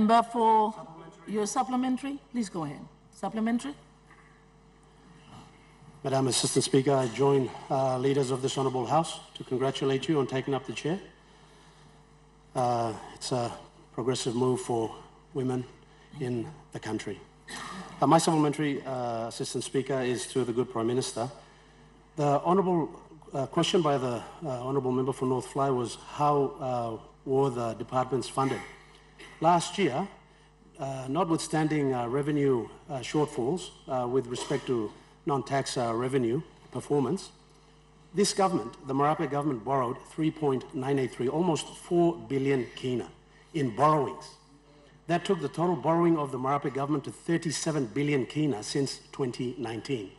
member for your supplementary. Please go ahead. Supplementary. Madam Assistant Speaker, I join leaders of this Honourable House to congratulate you on taking up the chair. It's a progressive move for women in the country. My supplementary, Assistant Speaker, is to the good Prime Minister. The honourable question by the honourable member for North Fly was how were the departments funded? Last year, notwithstanding revenue shortfalls with respect to non-tax revenue performance, this government, the Marape government, borrowed 3.983, almost 4 billion kina in borrowings. That took the total borrowing of the Marape government to 37 billion kina since 2019,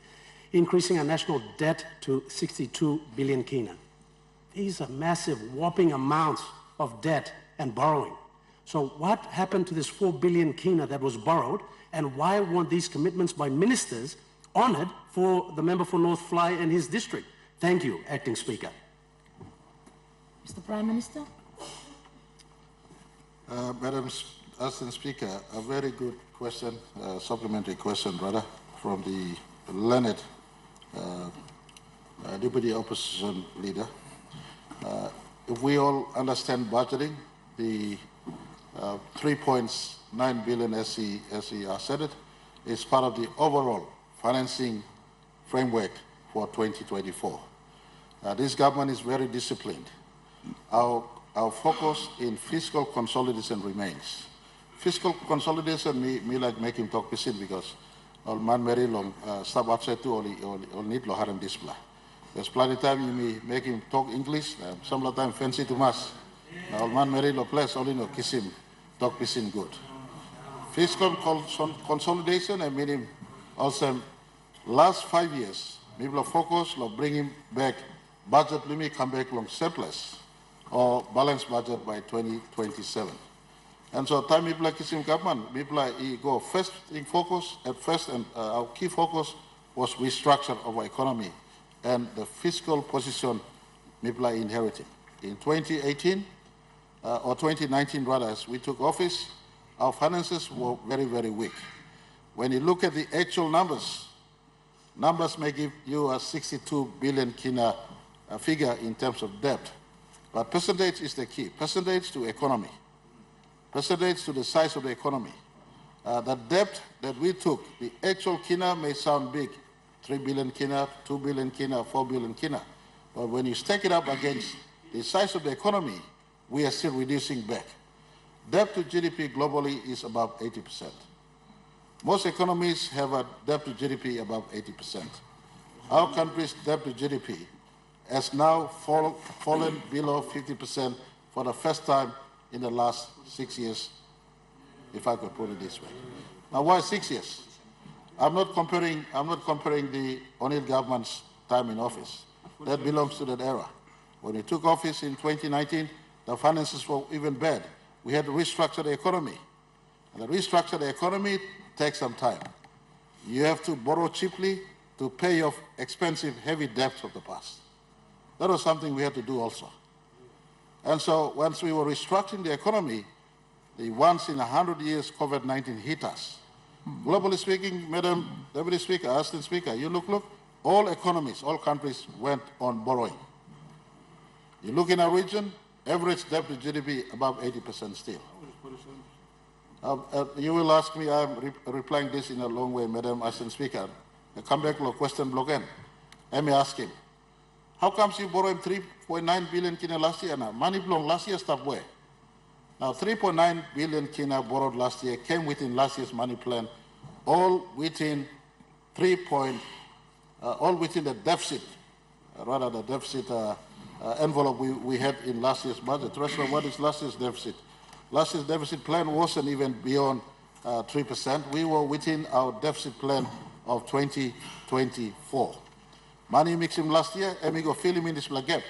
increasing our national debt to 62 billion kina. These are massive, whopping amounts of debt and borrowing. So what happened to this 4 billion kina that was borrowed, and why weren't these commitments by ministers honoured for the member for North Fly and his district? Thank you, Acting Speaker. Mr. Prime Minister. Madam Assistant Speaker, a very good question, supplementary question rather, from the learned Deputy Opposition Leader. If we all understand budgeting, the 3.9 billion, as he said it, is part of the overall financing framework for 2024. This government is very disciplined. Our focus in fiscal consolidation remains. Fiscal consolidation, me like make him talk pisin because all man very long stop upset to all need lo haram display. There's plenty of time you may make him talk English, some of the time fancy to mass. All man very lo place only no kiss him talk pisin good. Fiscal consolidation, I mean him also last 5 years, people focus on bringing back budget limit come back long surplus or balanced budget by 2027. And so time people like Kisim government, people like go first in focus at first, and our key focus was restructure of our economy and the fiscal position people are inheriting. In 2018 or 2019 rather, as we took office, our finances were very, very weak. When you look at the actual numbers may give you a 62 billion kina figure in terms of debt, but percentage is the key. Percentage to economy. Percentage to the size of the economy. The debt that we took, the actual kina may sound big, 3 billion kina, 2 billion kina, 4 billion kina. But when you stack it up against the size of the economy, we are still reducing back. Debt to GDP globally is above 80%. Most economies have a debt to GDP above 80%. Our country's debt to GDP has now fallen below 50% for the first time in the last 6 years, if I could put it this way. Now, why 6 years? I'm not comparing the O'Neill government's time in office. That belongs to that era. When we took office in 2019, the finances were even bad. We had to restructure the economy. And to restructure the economy takes some time. You have to borrow cheaply to pay off expensive, heavy debts of the past. That was something we had to do also. And so once we were restructuring the economy, the once in 100 years COVID-19 hit us. Globally speaking, Madam Deputy Speaker, Assistant Speaker, you look, all economies, all countries went on borrowing. You look in our region, average debt to GDP above 80% still. You will ask me, I'm replying this in a long way, Madam Assistant Speaker. I come back to a question block in. Let me ask him. How comes you borrowed 3.9 billion kina last year now? Money belong last year stuff where? Now 3.9 billion kina borrowed last year came within last year's money plan, all within all within the deficit, rather the deficit envelope we had in last year's budget. Treasurer, what is last year's deficit? Last year's deficit plan wasn't even beyond 3%. We were within our deficit plan of 2024. Money mix him last year, and we go fill him in this gap.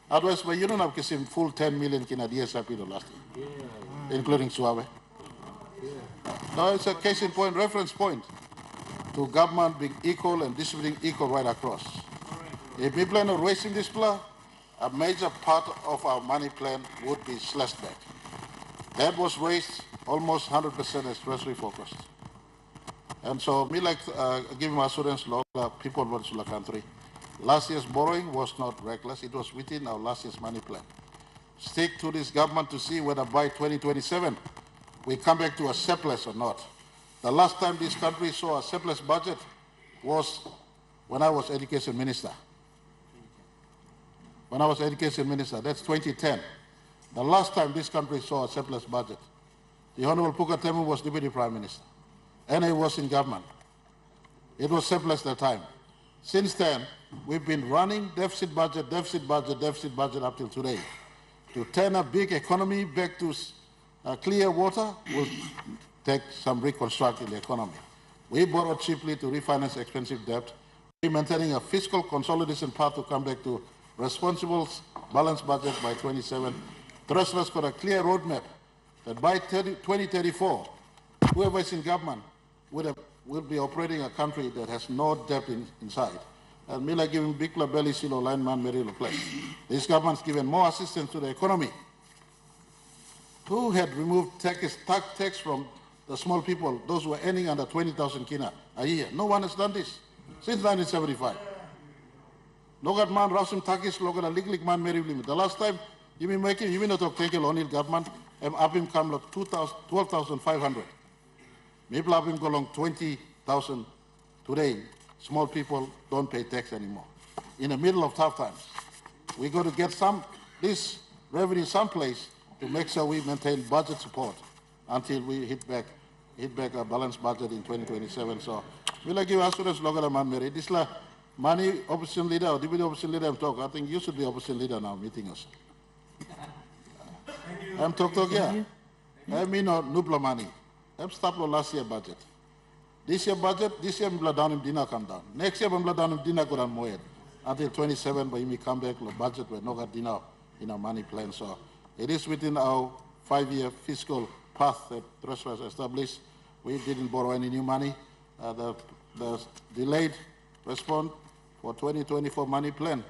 Otherwise, but you don't have to give him full 10 million kina DSRP last year, including Suave. Now it's a case in point, reference point to government being equal and distributing equal right across. If we plan on raising this plan, a major part of our money plan would be slashed back. That was raised almost 100% as treasury focused. And so, me like giving my assurance to people of the country, last year's borrowing was not reckless. It was within our last year's money plan. Stick to this government to see whether by 2027 we come back to a surplus or not. The last time this country saw a surplus budget was when I was education minister. When I was education minister, that's 2010. The last time this country saw a surplus budget. The Honorable Pukatemu was Deputy Prime Minister, and he was in government. It was surplus at the time. Since then, we've been running deficit budget up till today. To turn a big economy back to clear water will take some reconstruct in the economy. We borrow cheaply to refinance expensive debt. We're maintaining a fiscal consolidation path to come back to responsible balanced budget by 27. Treasurer's got a clear roadmap that by 2034, whoever is in government will be operating a country that has no debt inside. And me like giving big belly silo line man very place. This government's given more assistance to the economy. Who had removed tax from the small people, those who are earning under 20,000 kina a year? No one has done this since 1975. Logat man Rasim Takis, logat a lig man Mary limit. The last time you mean making, you mean not take a loan government, abim come like 12,500. Maybe abim go along 20,000 today. Small people don't pay tax anymore. In the middle of tough times, we got to get this revenue someplace to make sure we maintain budget support until we hit back a balanced budget in 2027. So we like give assurance local man Mary. This la money opposition leader or deputy opposition leader I'm talking. I think you should be opposition leader now meeting us. I'm talk yeah. I mean no nubla money. I'm stop last year budget. This year budget, this year I'm down in Dina come down. Next year I'm down in Dina go down more. Until 27, but we come back, the budget will not get Dina in our money plan. So it is within our 5-year fiscal path that Treasury has established. We didn't borrow any new money. The delayed response for 2024 money plan,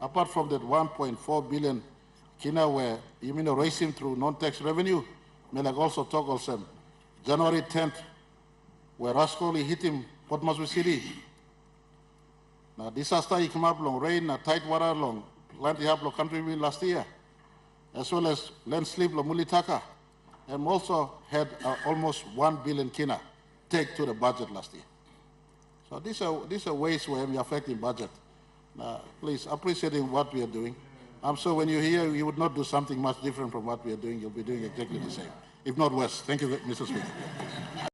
apart from that 1.4 billion kina where you mean raising through non-tax revenue, may like also talk also January 10th, where Rascoli hit him, Port Moresby City. Now disaster he come up long rain, tight water long, plenty up long country last year, as well as landslip long Mulitaka, and also had almost 1 billion kina take to the budget last year. So these are ways where we are affecting budget. Please appreciating what we are doing. I'm sure when you hear, you would not do something much different from what we are doing. You'll be doing exactly the same, if not worse. Thank you, Mr. Speaker.